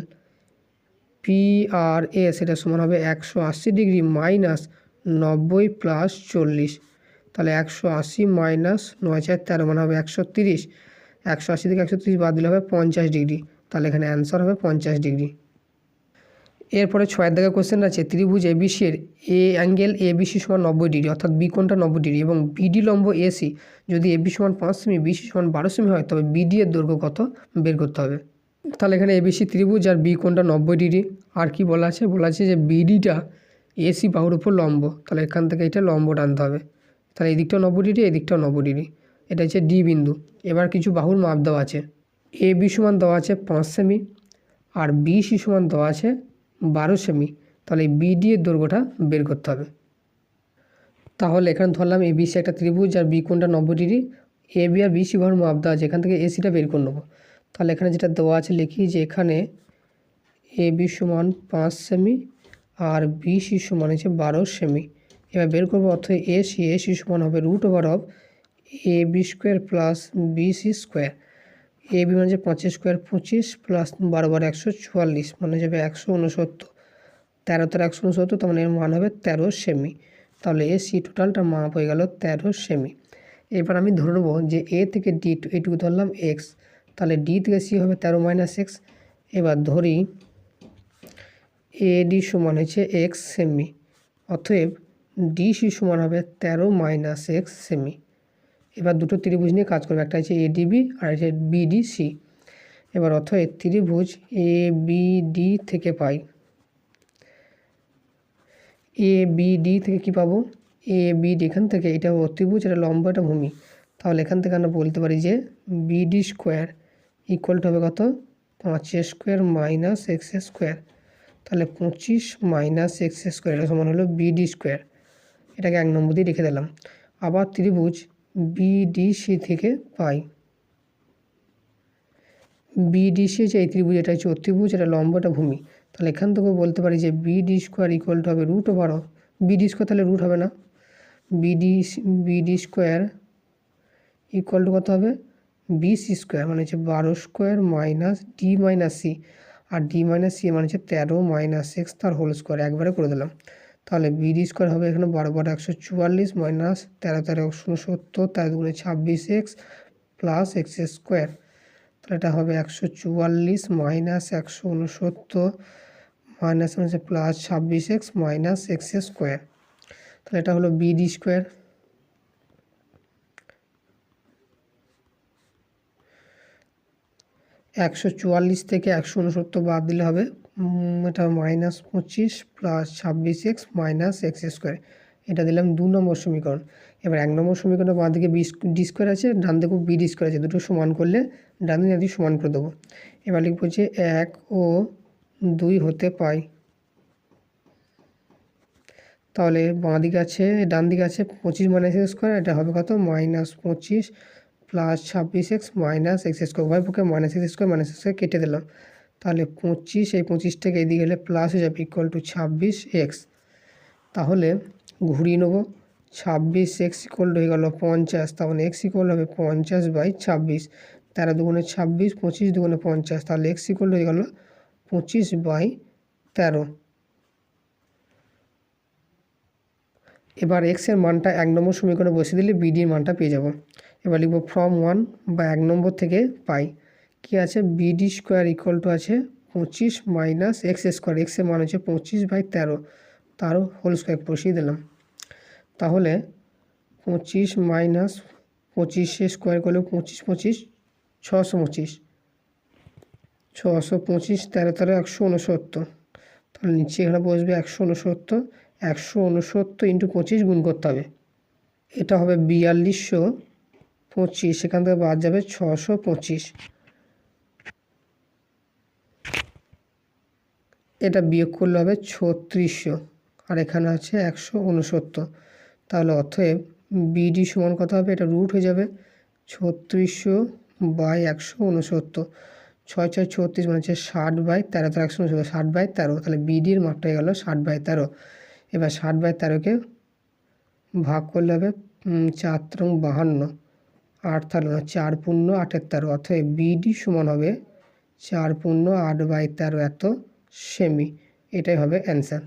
পি আর এস এটা সমান হবে 180 ডিগ্রি মাইনাস 90 প্লাস 40। তাহলে 180 মাইনাস 9 4 13 মানে হবে 130, 180 থেকে 130 বাদ দিলে হবে 50 ডিগ্রি। তাহলে এখানে অ্যান্সার হবে 50 ডিগ্রি। এরপরে 6 দাগের কোশ্চেন আছে, ত্রিভুজ এবিসি এর এ অ্যাঙ্গেল এবিসি সমান 90 ডিগ্রি, অর্থাৎ বি কোণটা 90 ডিগ্রি, এবং বিডি লম্ব এসি যদি এবি সমান 5 সেমি, বিসি সমান 12 সেমি হয়, তবে বিডি এর দৈর্ঘ্য কত বের করতে হবে। তাহলে এখানে এবিসি ত্রিভুজ আর বি কোণটা 90 ডিগ্রি, আর কি বলা আছে, বলা আছে যে বিডিটা এসি বাহুর উপর লম্ব, তাহলে এখান থেকে এটা লম্ব টানতে হবে। তাহলে এই দিকটাও 90 ডিগ্রি, এই দিকটাও 90 ডিগ্রি, এটা হচ্ছে ডি বিন্দু। এবার কিছু বাহুর মাপ দেওয়া আছে, এ বি সমান দেওয়া আছে 5 সেমি, আর বিসি সমান দেওয়া আছে 12 সেমি। তাহলে এই বিডি এর দৈর্ঘ্যটা বের করতে হবে। তাহলে এখানে ধরলাম এবিসি একটা ত্রিভুজ আর বি কোণটা 90 degree, A B R BC বাহুর মাপ দেওয়া আছে, এখান থেকে এসিটা বের করে নেবো। তাহলে এখানে যেটা দেওয়া আছে লিখি যে এখানে এ বি সমান 5 সেমি আর বিসি সমান হচ্ছে 12 সেমি। এবার বের করবো, অর্থাৎ এসি সমান হবে root over of A B square plus BC square. A B মানে হচ্ছে 5 স্কোয়ার 25 প্লাস 12 বার 144 মানে যাবে 169, 13 13 169, তার মানে এর মান হবে 13 সেমি। তাহলে এসি টোটালটা মাপ হয়ে গেল 13 সেমি। এবার আমি ধরে নেবো যে এ থেকে ডি এইটুকু ধরলাম এক্স, তাহলে ডি থেকে সি হবে 13 মাইনাস এক্স। এবার ধরি এডি সমান হচ্ছে এক্স সেমি, অতএব ডিসি সমান হবে 13 মাইনাস এক্স সেমি। এবার দুটো ত্রিভুজ নিয়ে কাজ করবে, একটা হচ্ছে এডিবি আর হচ্ছে বিডিসি। এবার অতএব ত্রিভুজ এ বিডি থেকে পাই, এ বিডি থেকে কি পাবো, এ বিডি এখান থেকে এটা অতিভুজ, এটা লম্ব, এটা ভূমি। তাহলে এখান থেকে আমরা বলতে পারি যে বিডি স্কোয়ার ইকুয়াল টু হবে কত, 5 স্কোয়ার মাইনাস এক্স স্কোয়ার। তাহলে 25 মাইনাস এক্স স্কোয়ার এটা সমান হলো বিডি স্কোয়ার। এটাকে 1 নম্বর দিয়ে রেখে দিলাম। আবার ত্রিভুজ বিডিসি থেকে পাই, বিডিসি হচ্ছে এই ত্রিভুজ, এটা হচ্ছে অতিভুজ, এটা লম্ব, এটা ভূমি। তাহলে এখান থেকে বলতে পারি যে বিডি স্কোয়ার ইকুয়াল টু হবে রুট ওভার, বিডি স্কোয়ার তাহলে রুট হবে না, বিডি স্কোয়ার ইকুয়াল টু কত হবে বিসি স্কোয়ার, মানে হচ্ছে 12 square minus D minus C, আর ডি মাইনাস সি মানে হচ্ছে 13 মাইনাস এক্স তার হোল স্কোয়ার, একবারে করে দিলাম। তাহলে বিডি স্কোয়ার হবে এখানে 12 12 144 মাইনাস 13 13 170, 13 দুগুণে 26 এক্স প্লাস এক্স স্কোয়ার। তাহলে এটা হবে 144 মাইনাস 169 মাইনাস হচ্ছে plus 26 x minus x square. তাহলে এটা হলো বিডি স্কোয়ার। একশো চুয়াল্লিশ থেকে 169 বাদ দিলে হবে এটা minus 25 plus 26 x minus x square. এটা দিলাম 2 নম্বর সমীকরণ। এবার 1 নম্বর সমীকরণের বাঁ দিকে ডি স্কোয়ার আছে, ডান দিকেও বিডি স্কোয়ার আছে, দুটো সমান করলে ডান দিকে সমান করে দেবো। এবার লিখবো যে 1 ও 2 হতে পাই। তাহলে বাঁ দিকে আছে, ডান দিকে আছে 25 মাইনাস এক্স স্কোয়ার, এটা হবে কত minus 25 plus 26 x minus x square, উভয় পক্ষে মাইনাস এক্স স্কোয়ার কেটে দিলাম। তাহলে 25, এই 25 থেকে এদিকে গেলে প্লাস হয়ে যাবে ইকুয়াল টু 26 এক্স। তাহলে ঘুরিয়ে নেবো, 26 এক্স ইকুয়াল টু হয়ে গেলো 50, তাহলে এক্স ইকুয়াল হবে 50/26, 13 দুগুণে 26, 25 দুগুণে 50, তাহলে এক্স ইকুয়াল হয়ে গেলো 25/13। এবার এক্সের মানটা 1 নম্বর সমীকরণে বসিয়ে দিলে বিডির মানটা পেয়ে যাব। এবার লিখব ফ্রম 1 বা 1 নম্বর থেকে পাই কি আছে, বিডি স্কোয়ার ইকুয়াল টু আছে 25 মাইনাস এক্স স্কোয়ার, এক্সের মান হচ্ছে 25/13, তারও হোল স্কোয়ার বসিয়ে দিলাম। তাহলে 25 মাইনাস 25 স্কোয়ার করলে 25 25 625, 625, 13 13 169, তাহলে নিচে এখানে বসবে 169, 169 ইন্টু 25 গুণ করতে হবে, এটা হবে 4225, সেখান থেকে বাদ যাবে 625, এটা বিয়োগ করলে হবে 3600, আর এখানে আছে 169। তাহলে অতএব বিডি সমান কত হবে, এটা রুট হয়ে যাবে 3600/169, 6 6 36 মানে হচ্ছে 60/13, 169 60/13, তাহলে বিডির মাপটা হয়ে গেল 60/13। এবার 60/13কে ভাগ করলে হবে 4 3 52, 8 তাহলে 4 পূর্ণ 78, অতএব বিডি সমান হবে 4 পূর্ণ 8/13 এত সেমি, এটাই হবে অ্যান্সার।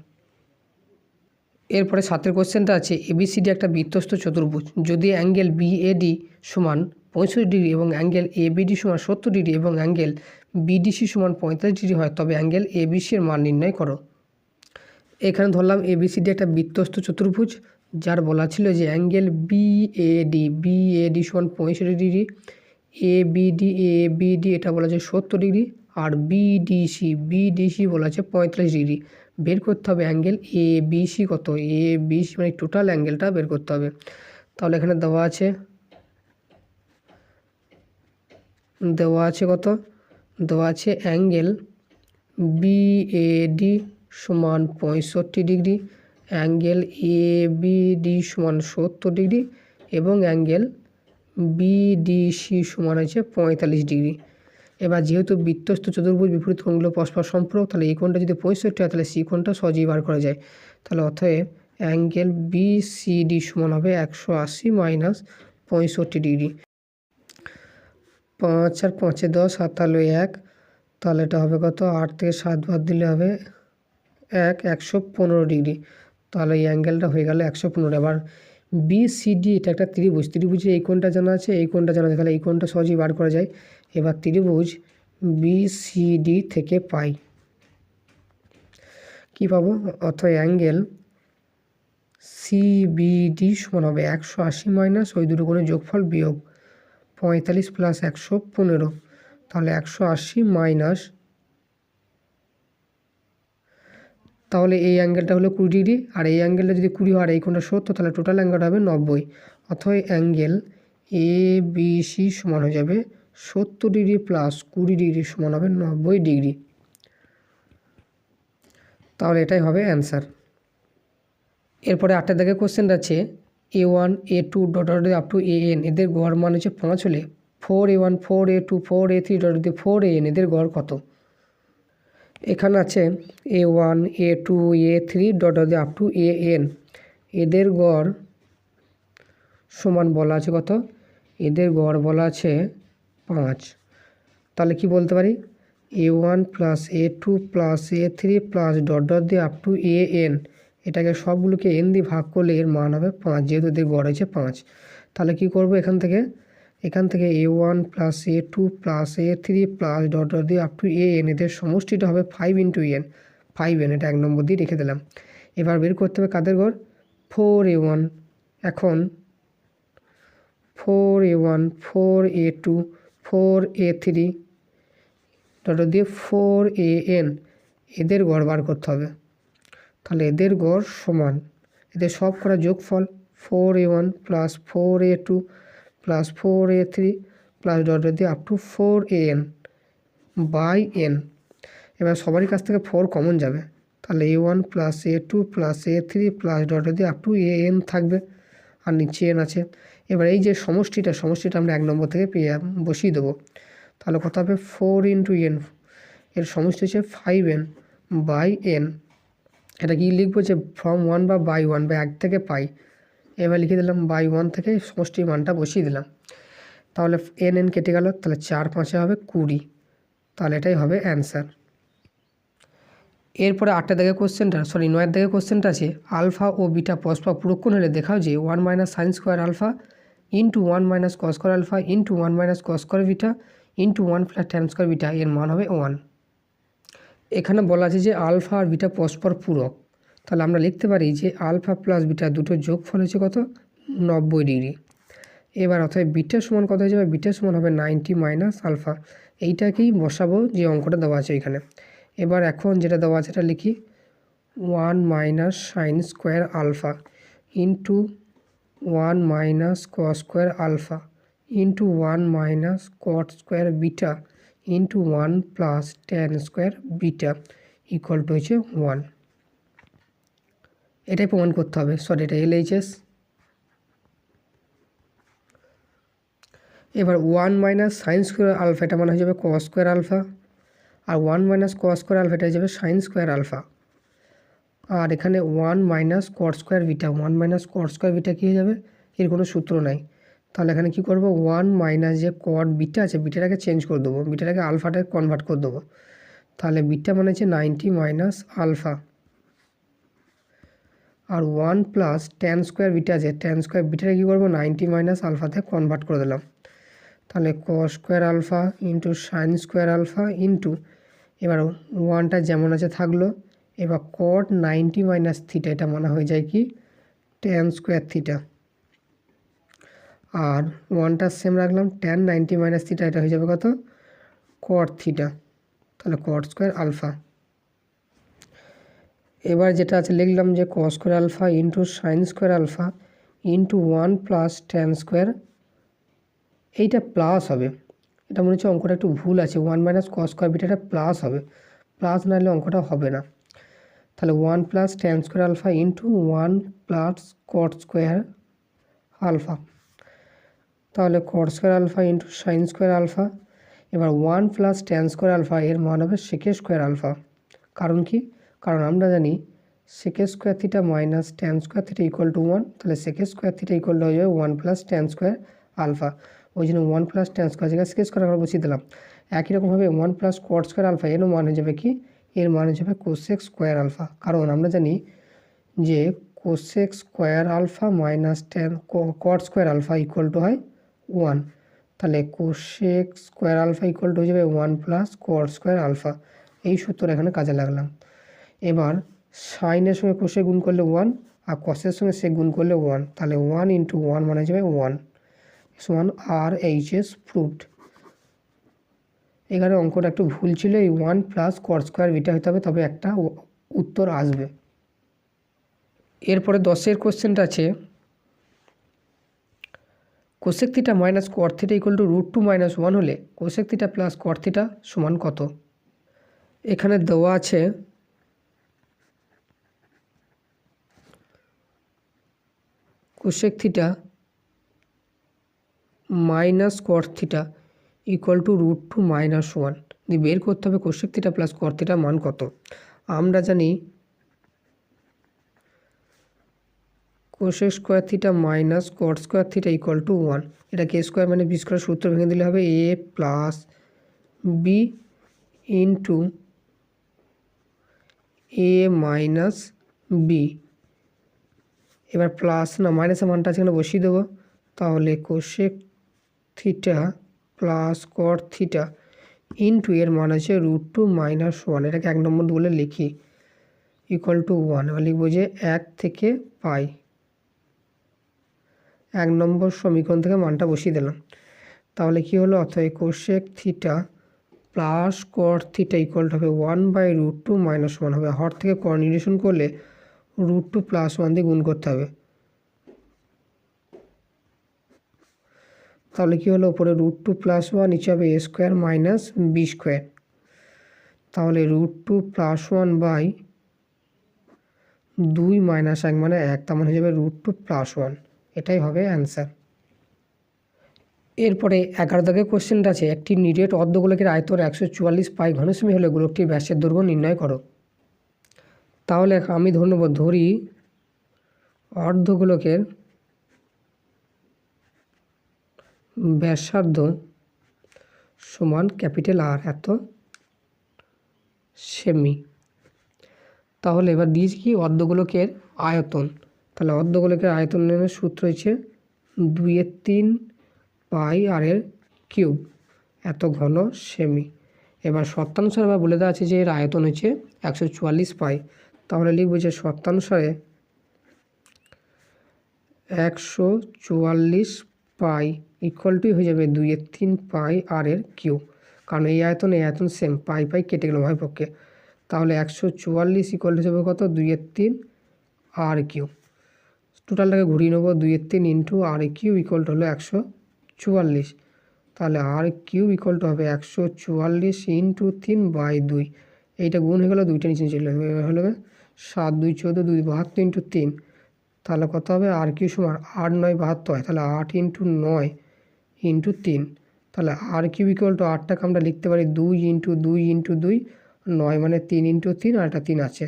এরপরে 7 কোশ্চেনটা আছে, এবিসিডি একটা বৃত্তস্থ চতুর্ভুজ, যদি অ্যাঙ্গেল বিএডি সমান 65 ডিগ্রি এবং অ্যাঙ্গেল এবিডি সমান 70 ডিগ্রি এবং অ্যাঙ্গেল বিডিসি সমান 45 ডিগ্রি হয়, তবে অ্যাঙ্গেল এবিসির মান নির্ণয় করো। এখানে ধরলাম এবিসিডি একটা বৃত্তস্থ চতুর্ভুজ, যার বলা ছিল যে অ্যাঙ্গেল বিএডি সমান 65 ডিগ্রি, এবিডি এটা বলা আছে 70 ডিগ্রি, আর বিডিসি বলা আছে 45 ডিগ্রি। বের করতে হবে অ্যাঙ্গেল এবিসি কত, এবিসি মানে টোটাল অ্যাঙ্গেলটা বের করতে হবে। তাহলে এখানে দেওয়া আছে কত, দেওয়া আছে অ্যাঙ্গেল বিএডি সমান 65 ডিগ্রি, অ্যাঙ্গেল এবিডি সমান 70 ডিগ্রি এবং অ্যাঙ্গেল বিডিসি সমান আছে 45 ডিগ্রি। এবার যেহেতু বৃত্তস্থ চতুর্ভুজ বিপরীত কোণগুলো পরস্পর সম্পূরক, তাহলে এই কোণটা যদি 65 হয় তাহলে সি কোণটা সহজেই বার করা যায়। তাহলে অতএব অ্যাঙ্গেল বিসিডি সমান হবে 180 মাইনাস 65 ডিগ্রি। 5 আর 5 10, 7 তাহলে 1, তাহলে এটা হবে কত, 8 থেকে 7 বাদ দিলে হবে 115 ডিগ্রি। তাহলে এই অ্যাঙ্গেলটা হয়ে গেল 115। এবার বিসিডি এটা একটা ত্রিভুজের এই কোণটা জানা আছে, এই কোণটা জানা আছে, তাহলে এই কোণটা সহজেই বার করা যায়। এবার ত্রিভুজ বিসিডি থেকে পাই কি পাবো, অথবা অ্যাঙ্গেল সিবিডি সমান হবে 180 মাইনাস ওই দুটো কোণের যোগফল বিয়োগ 45 প্লাস 115, তাহলে 180 মাইনাস, তাহলে এই অ্যাঙ্গেলটা হলো 20 ডিগ্রি, আর এই অ্যাঙ্গেলটা যদি 20 হয় আর এই কোণটা 70, তাহলে টোটাল অ্যাঙ্গেলটা হবে 90, অথবা অ্যাঙ্গেল এবিসি সমান হয়ে যাবে 70 ডিগ্রি প্লাস 20 ডিগ্রি সমান হবে 90 ডিগ্রি। তাহলে এটাই হবে অ্যান্সার। এরপরে 8 দাগে কোশ্চেনটা আছে A1 A2 dot up to AN, এদের গড় মান হচ্ছে 5 হলে 4a1 4a2 4a3 ডট দিয়ে 4an এদের গড় কত? এখানে আছে a1 a2 a3 ডট দিয়ে আপ টু an এদের গড় সমান বলা আছে কত? এদের গড় বলা আছে 5। তাহলে কি বলতে পারি? a1 plus a2 plus a3 plus dot দিয়ে আপ টু an এটাকে সবগুলোকে n দিয়ে ভাগ করলে এর মান হবে 5, যেহেতু এদের গড় হয়েছে 5। তাহলে কি করব? এখান থেকে a1 plus a2 plus a3 plus dot দিয়ে আপ টু an এদের সমষ্টিটা হবে 5 ইন্টু n 5n, এটা 1 নম্বর দিয়ে রেখে দিলাম। এবার বের করতে হবে কাদের গড়? 4a1, এখন 4a1 4a2 4a3 ডট দিয়ে 4an এদের গড় বার করতে হবে। তাহলে এদের গড় সমান এদের সব করা যোগফল 4a1 plus 4a2 plus 4a3 plus dot দিয়ে up to 4an by n। এবার সবারই কাছ থেকে 4 কমন যাবে, তাহলে a1 plus a2 plus a3 plus dot দিয়ে আপ টু an থাকবে, আর নিচে n আছে। এবার এই যে সমষ্টিটা আমরা 1 নম্বর থেকে বসিয়ে দেবো। তাহলে কত হবে? 4 ইন্টু n, এর সমষ্টি হচ্ছে 5n বাই n। এটা কি লিখবো? যে ফ্রম 1 বা বাই 1 বা 1 থেকে পাই। এবার লিখে দিলাম বাই 1 থেকে সমষ্টির মানটা বসিয়ে দিলাম। তাহলে n কেটে গেল, তাহলে 4 5 হবে 20। তাহলে এটাই হবে অ্যান্সার। এরপরে 9 দাগের কোশ্চেনটা আছে আলফা ও বিটা পরস্পর পূরকক্ষণ হলে দেখাও যে 1 minus sine square alpha into 1 minus cos square alpha into 1 minus cos square beta into 1 plus tan square beta এর মান হবে 1। এখানে বলা আছে যে আলফা আর বিটা পরস্পর পূরক। তাহলে আমরা লিখতে পারি যে আলফা প্লাস বিটা দুটো যোগফল হচ্ছে কত? 90 ডিগ্রি। এবার অর্থাৎ বিটা সমান কত হয়ে যাবে? বিটা সমান হবে 90 মাইনাস আলফা। এইটাকেই বসাবো যে অঙ্কটা দেওয়া আছে এখানে। এবার এখন যেটা দেওয়া আছে এটা লিখি 1 minus sine square alpha into 1 minus cos square alpha into 1 minus cot square beta into 1 plus tan square beta equal to হচ্ছে 1। এটাই প্রমাণ করতে হবে, এটা LHS। এবার 1 মাইনাস সাইন স্কোয়ার আলফা এটা মানে হয়ে যাবে কস স্কোয়ার আলফা, আর 1 মাইনাস কস স্কোয়ার আলফা এটা হয়ে যাবে সাইন স্কোয়ার আলফা। আর এখানে 1 minus cot square beta 1 minus cot square beta কী হয়ে যাবে? এর কোনো সূত্র নাই। তাহলে এখানে কী করবো? 1 মাইনাস যে কট বিটা আছে বিটাটাকে চেঞ্জ করে দেবো, বিটাটাকে আলফাটাকে কনভার্ট করে দেবো। তাহলে বিটা মানে হচ্ছে 90 মাইনাস আলফা, আর 1 প্লাস ট্যান স্কোয়ার বিটা আছে ট্যান স্কোয়ার বিটাটা কী করবো? 90 মাইনাস আলফাতে কনভার্ট করে দিলাম। তাহলে cos square alpha into sine square alpha into এবার 1টা যেমন আছে থাকলো। এবার কট 90 মাইনাস থিটা এটা মনে হয়ে যায় কি? ট্যান স্কোয়ার থিটা, আর 1টা সেম রাখলাম ট্যান 90 মাইনাস থিটা এটা হয়ে যাবে কত? Cot theta. তাহলে কট স্কোয়ার আলফা। এবার যেটা আছে লিখলাম যে cos square alpha into sine square alpha into 1 plus tan square, এইটা প্লাস হবে। এটা মনে হচ্ছে অঙ্কটা একটু ভুল আছে, 1 মাইনাস কস স্কোয়ার বিটাটা প্লাস হবে, প্লাস না হলে অঙ্কটা হবে না। তাহলে 1 plus tan square alpha into 1 plus cot square alpha, তাহলে cot square alpha into sine square alpha. এবার 1 প্লাস ট্যান স্কোয়ার আলফা এর মান হবে সেকেন্ড স্কোয়ার আলফা। কারণ কি? কারণ আমরা জানি second square theta minus tan square theta equal to 1, তাহলে second square theta equal to হয়ে যাবে 1 প্লাস ট্যান স্কোয়ার আলফা। ওই জন্য 1 প্লাস ট্যান স্কোয়ার জায়গায় সেকেন্ড স্কোয়ার আমরা বসিয়ে দিলাম। একই রকমভাবে 1 প্লাস কট স্কোয়ার আলফা এরও মান হয়ে যাবে কি? এর মান হয়ে যাবে কোসেক স্কোয়ার আলফা। কারণ আমরা জানি যে cosec square alpha minus tan cot square alpha equal to হয় 1। তাহলে cosec square alpha equal to হয়ে যাবে 1 প্লাস কট স্কোয়ার আলফা। এই সূত্র এখানে কাজে লাগলাম। এবার সাইনের সঙ্গে কোসে গুণ করলে 1 আর কসের সঙ্গে সে গুণ করলে 1, তাহলে 1 ইন্টু 1 মানে যাবে 1 সমান RHS প্রুভড। এখানে অঙ্কটা একটু ভুল ছিল, এই 1 প্লাস কট স্কোয়ার বিটা হতে হবে, তবে একটা উত্তর আসবে। এরপরে 10 কোশ্চেনটা আছে cosec theta minus caught theta equal to √2 minus 1 হলে cosec theta plus cot theta সমান কত? এখানে দেওয়া আছে cosec theta minus caught theta equal to √2 - 1 দিয়ে বের করতে হবে কোসেক থিটা প্লাস কট থিটার মান কত। আমরা জানি cosec square theta minus cot square theta equal to 1। এটা কে স্কোয়ার মানে বি স্কোয়ার সূত্র ভেঙে দিলে হবে এ প্লাস বি ইন্টু এ মাইনাস বি। এবার প্লাস না মাইনাসের মানটা সেখানে বসিয়ে দেবো। তাহলে cosec theta plus cot theta into এর মান আছে √2 - 1। এটাকে 1 নম্বর বলে লিখি ইকুয়াল টু 1। এবার লিখবো যে 1 থেকে পাই। 1 নম্বর সমীকরণ থেকে মানটা বসিয়ে দিলাম। তাহলে কি হলো, অর্থাৎ cosec theta plus cot theta equal হবে 1/√2 - 1 হবে। হর থেকে কর নির্দেশন করলে √2 + 1 দিয়ে গুণ করতে হবে। তাহলে কি হলো, উপরে √2 + 1 নিচে হবে a² - b²। তাহলে √2 + 1/2 - 1 মানে 1, তার মানে হয়ে যাবে √2 + 1। এটাই হবে অ্যান্সার। এরপরে 11 দাগের কোশ্চেনটা আছে, একটি নিরেট অর্ধগোলকের আয়তন 144 পাই ঘনসেমি হলে গোলকটির ব্যাসের দৈর্ঘ্য নির্ণয় করো। তাহলে আমি ধরি অর্ধগোলকের ব্যাসার্ধ সমান ক্যাপিটাল আর এত সেমি। তাহলে এবার দিয়েছি কি অর্ধগোলকের আয়তন। তাহলে অর্ধগোলকের আয়তনের সূত্র হচ্ছে 2/3 পাই r² এত ঘন সেমি। এবার শর্তানুসারে আবার বলে দেওয়া আছে যে এর আয়তন হচ্ছে 144 পাই। তাহলে লিখবো যে শর্তানুসারে 144 পাই ইকুয়াল টু হয়ে যাবে 2/3 পাই r³। কারণ এই আয়তন সেম, পাই পাই কেটে গেল উভয় পক্ষে। তাহলে 144 ইকুয়াল টু যাবে কত, 2/3 r³। টোটালটাকে ঘুরিয়ে নেবো, 2/3 ইন্টু r³ ইকুয়াল টু হলো 144। তাহলে r³ ইকুয়াল টু হবে 144 ইন্টু 3/2। এইটা গুণ হয়ে গেলো, দুইটা নিচে চলে যাবে। এবার হলো 7 2 14 2 72 ইন্টু 3। তাহলে কত হবে, r³ সমান 8 9 72 হয়। তাহলে 8 ইন্টু 9 ইন্টু 3। তাহলে r³ ইকুয়াল টু 8টাকে আমরা লিখতে পারি 2 ইন্টু 2 ইন্টু 2 9 মানে 3 ইন্টু 3 আর একটা 3 আছে।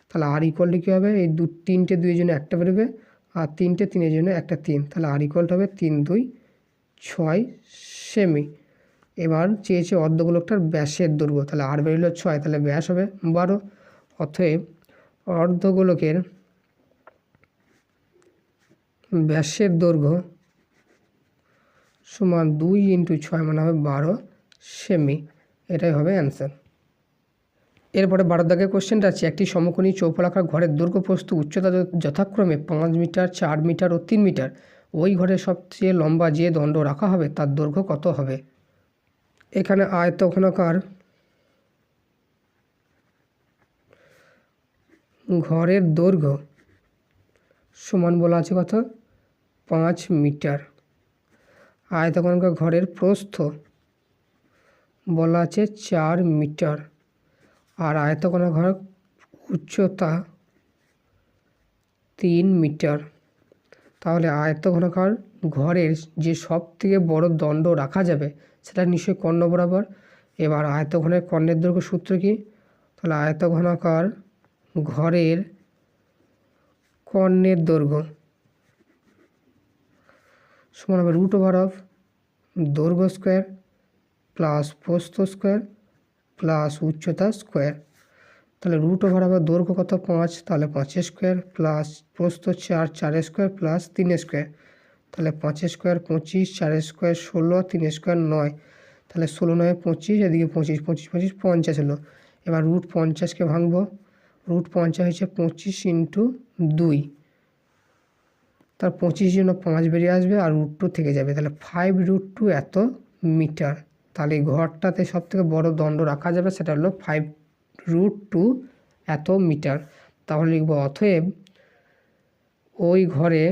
তাহলে r ইকুয়াল টু কী হবে, এই 3টে 2 এর জন্য একটা বেরোবে আর 3টে 3 এর জন্য একটা 3। তাহলে r ইকুয়াল টু হবে 3 2 6 সেমি। এবার চেয়েছে অর্ধগোলকটার ব্যাসের দৈর্ঘ্য। তাহলে r বেরোলো 6, তাহলে ব্যাস হবে 12। অতএব অর্ধগোলকের ব্যাসের দৈর্ঘ্য সমান 2 ইন্টু 6 মানে হবে 12 সেমি। এটাই হবে অ্যান্সার। এরপরে 12 দাগের কোশ্চেনটা আছে, একটি সমকোণী চৌপলাকার ঘরের দৈর্ঘ্য প্রস্থ উচ্চতা যথাক্রমে 5 মিটার 4 মিটার ও 3 মিটার। ওই ঘরের সবচেয়ে লম্বা যে দণ্ড রাখা হবে তার দৈর্ঘ্য কত হবে। এখানে আয়তঘনাকার ঘরের দৈর্ঘ্য সমান বলা আছে কত, 5 মিটার। আয়তঘনাকার ঘরের প্রস্থ বলা আছে 4 মিটার। আর আয়তঘনাকার উচ্চতা 3 মিটার। তাহলে আয়তঘনাকার ঘরের যে সব থেকে বড় দণ্ড রাখা যাবে সেটা নিশ্চয়ই কর্ণ বরাবর। এবার আয়তঘনের কর্ণের দৈর্ঘ্য সূত্র কি, তাহলে আয়তঘনাকার ঘরের কর্ণের দৈর্ঘ্য সমান হবে √ওভার দৈর্ঘ্য স্কোয়ার প্লাস প্রস্থ স্কোয়ার প্লাস উচ্চতা স্কোয়ার। তাহলে √ওভার দৈর্ঘ্য কত, 5, তাহলে 5 স্কোয়ার প্লাস প্রস্থ 4 4 স্কোয়ার প্লাস 3 স্কোয়ার। তাহলে 5 স্কোয়ার 25, 4 স্কোয়ার 16, 3 স্কোয়ার 9। তাহলে 16 9 25, এদিকে 25 25 25 50 হলো। এবার √50কে ভাঙবো, √50 হচ্ছে 25 ইন্টু 2। তার 25 জন্য 5 বেরিয়ে আসবে আর √2 থেকে যাবে। তাহলে 5√2 এত মিটার। তাহলে এই ঘরটাতে সব থেকে বড় দণ্ড রাখা যাবে সেটা হলো 5√2 এত মিটার। তাহলে লিখব অতএব ওই ঘরে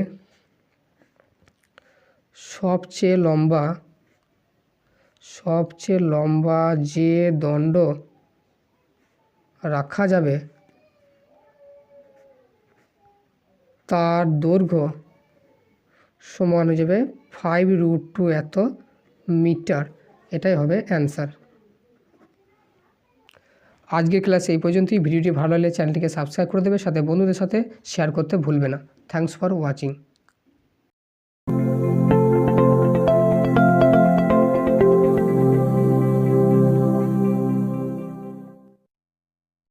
সবচেয়ে লম্বা যে দণ্ড রাখা যাবে তার দৈর্ঘ্য সমান হয়ে যাবে 5√2 এত মিটার। এটাই হবে অ্যান্সার। আজকের ক্লাস এই পর্যন্তই। ভিডিওটি ভালো লাগলে চ্যানেলটিকে সাবস্ক্রাইব করে দেবে, সাথে বন্ধুদের সাথে শেয়ার করতে ভুলবে না। Thanks for watching.